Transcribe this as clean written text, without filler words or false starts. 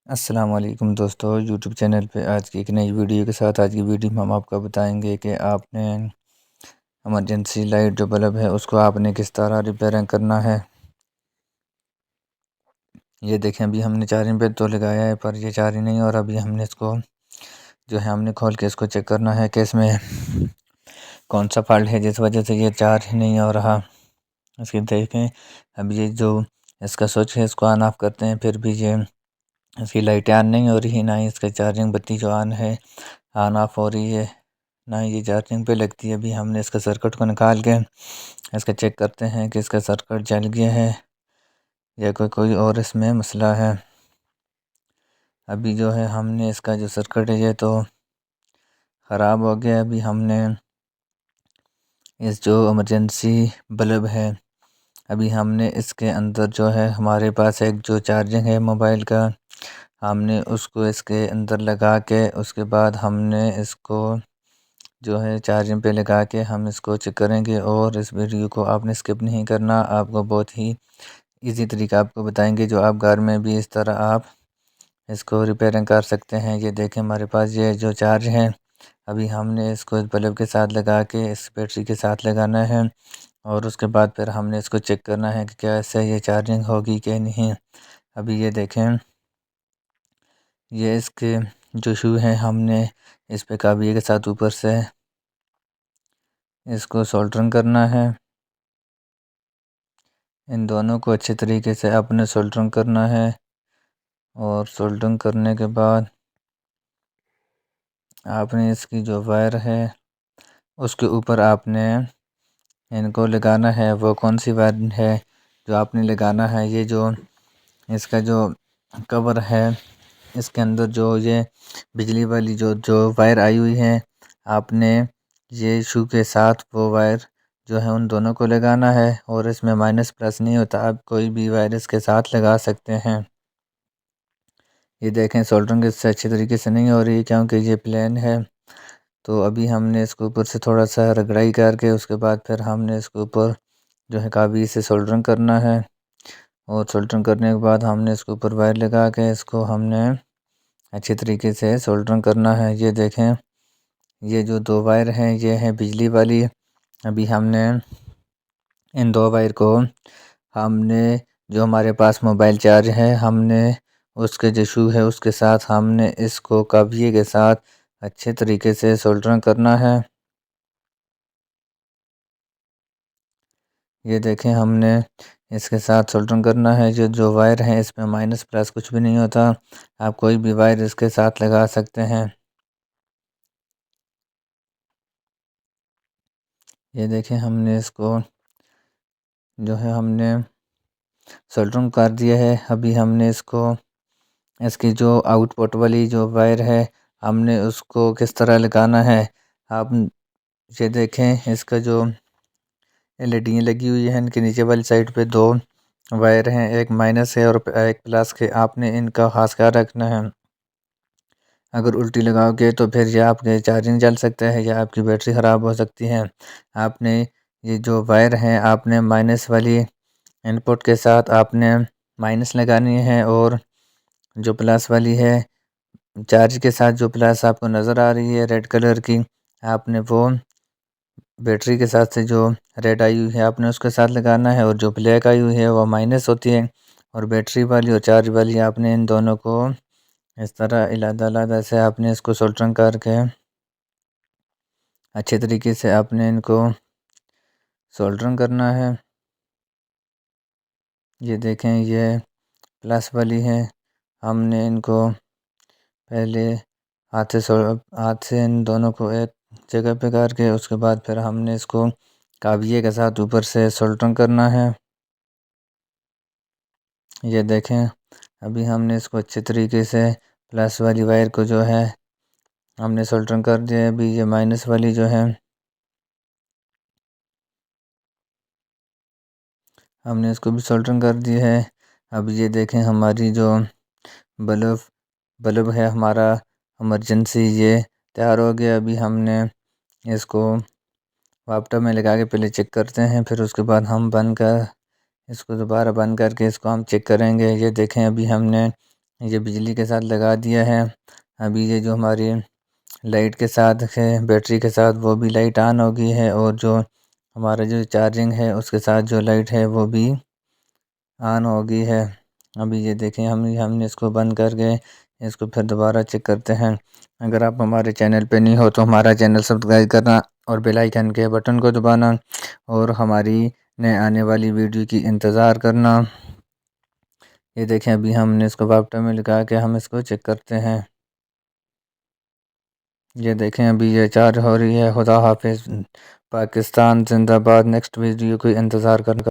अस्सलाम वालेकुम दोस्तों, यूट्यूब चैनल पे आज की एक नई वीडियो के साथ। आज की वीडियो में हम आपको बताएंगे कि आपने इमरजेंसी लाइट जो बल्ब है उसको आपने किस तरह रिपेयरिंग करना है। ये देखें, अभी हमने चार्जिंग पे तो लगाया है पर ये चार्ज नहीं हो रहा। अभी हमने इसको जो है हमने खोल के इसको चेक करना है कि इसमें कौन सा फॉल्ट है जिस वजह से ये चार्ज नहीं हो रहा। इसके देखें, अभी ये जो इसका स्विच है इसको ऑन ऑफ करते हैं, फिर भी ये इसकी लाइटें ऑन नहीं हो रही, ना ही इसका चार्जिंग बत्ती जो ऑन है ऑन ऑफ हो रही है, ना ये चार्जिंग पे लगती है। अभी हमने इसका सर्किट को निकाल के इसका चेक करते हैं कि इसका सर्किट जल गया है या कोई कोई और इसमें मसला है। अभी जो है हमने इसका जो सर्किट है ये तो ख़राब हो गया। अभी हमने इस जो इमरजेंसी बल्ब है, अभी हमने इसके अंदर जो है हमारे पास एक जो चार्जिंग है मोबाइल का, हमने उसको इसके अंदर लगा के उसके बाद हमने इसको जो है चार्जिंग पे लगा के हम इसको चेक करेंगे। और इस वीडियो को आपने स्किप नहीं करना, आपको बहुत ही इजी तरीका आपको बताएंगे जो आप घर में भी इस तरह आप इसको रिपेयरिंग कर सकते हैं। ये देखें, हमारे पास ये जो चार्ज है, अभी हमने इसको इस बल्ब के साथ लगा के इस बैटरी के साथ लगाना है और उसके बाद फिर हमने इसको चेक करना है कि क्या इससे ये चार्जिंग होगी कि नहीं। अभी ये देखें, ये इसके जो शू हैं हमने इस पे काबिये के साथ ऊपर से इसको सोल्डरिंग करना है। इन दोनों को अच्छे तरीके से आपने सोल्डरिंग करना है और सोल्डरिंग करने के बाद आपने इसकी जो वायर है उसके ऊपर आपने इनको लगाना है। वो कौन सी वायर है जो आपने लगाना है, ये जो इसका जो कवर है इसके अंदर जो ये बिजली वाली जो जो वायर आई हुई है, आपने ये शू के साथ वो वायर जो है उन दोनों को लगाना है। और इसमें माइनस प्लस नहीं होता, आप कोई भी वायर इसके साथ लगा सकते हैं। ये देखें, सोल्डरिंग इससे अच्छी तरीके से नहीं हो रही क्योंकि ये प्लेन है। तो अभी हमने इसके ऊपर से थोड़ा सा रगड़ाई करके उसके बाद फिर हमने इसके ऊपर जो है काबी से सोल्डरिंग करना है। और सोल्डरिंग करने के बाद हमने इसके ऊपर वायर लगा के इसको हमने अच्छी तरीके से सोल्डरिंग करना है। ये देखें, ये जो दो वायर हैं ये हैं बिजली वाली। अभी हमने इन दो वायर को हमने जो हमारे पास मोबाइल चार्ज है हमने उसके जो शू है उसके साथ हमने इसको कविये के साथ अच्छे तरीके से सोल्डरिंग करना है। ये देखें, हमने इसके साथ सोल्डरिंग करना है। जो जो वायर है इसमें माइनस प्लस कुछ भी नहीं होता, आप कोई भी वायर इसके साथ लगा सकते हैं। ये देखें, हमने इसको जो है हमने सोल्डरिंग कर दिया है। अभी हमने इसको इसकी जो आउटपुट वाली जो वायर है हमने उसको किस तरह लगाना है। आप ये देखें, इसका जो एलईडी लगी हुई है इनके नीचे वाली साइड पे दो वायर हैं, एक माइनस है और एक प्लस के। आपने इनका खास ख्याल रखना है, अगर उल्टी लगाओगे तो फिर यह आपके चार्जिंग जल सकता है या आपकी बैटरी ख़राब हो सकती है। आपने ये जो वायर हैं आपने माइनस वाली इनपुट के साथ आपने माइनस लगानी है और जो प्लस वाली है चार्ज के साथ जो प्लस आपको नज़र आ रही है रेड कलर की, आपने वो बैटरी के साथ से जो रेड आई हुई है आपने उसके साथ लगाना है और जो ब्लैक आई हुई है वो माइनस होती है। और बैटरी वाली और चार्ज वाली आपने इन दोनों को इस तरह अलग-अलग से आपने इसको सोल्डरिंग करके अच्छे तरीके से आपने इनको सोल्डरिंग करना है। ये देखें, ये प्लस वाली है, हमने इनको पहले हाथ से इन दोनों को एक जगह पे करके उसके बाद फिर हमने इसको काबिये के साथ ऊपर से सोल्डरिंग करना है। ये देखें, अभी हमने इसको अच्छे तरीके से प्लस वाली वायर को जो है हमने सोल्डरिंग कर दिया है। अभी ये माइनस वाली जो है हमने इसको भी सोल्डरिंग कर दी है। अब ये देखें, हमारी जो बल्ब बल्ब है हमारा इमरजेंसी ये तैयार हो गया। अभी हमने इसको लैपटॉप में लगा के पहले चेक करते हैं, फिर उसके बाद हम बंद कर इसको दोबारा बंद करके इसको हम चेक करेंगे। ये देखें, अभी हमने ये बिजली के साथ लगा दिया है। अभी ये जो हमारी लाइट के साथ है, बैटरी के साथ, वो भी लाइट ऑन हो गई है और जो हमारा जो चार्जिंग है उसके साथ जो लाइट है वो भी ऑन हो गई है। अभी ये देखें, हमने इसको बंद करके इसको फिर दोबारा चेक करते हैं। अगर आप हमारे चैनल पे नहीं हो तो हमारा चैनल सब्सक्राइब करना और बेल आइकन के बटन को दबाना और हमारी नए आने वाली वीडियो की इंतज़ार करना। ये देखें, अभी हमने इसको वापटा में लगा के हम इसको चेक करते हैं। ये देखें, अभी ये चार्ज हो रही है। खुदा हाफिज़। पाकिस्तान जिंदाबाद। नेक्स्ट वीडियो को इंतज़ार करना।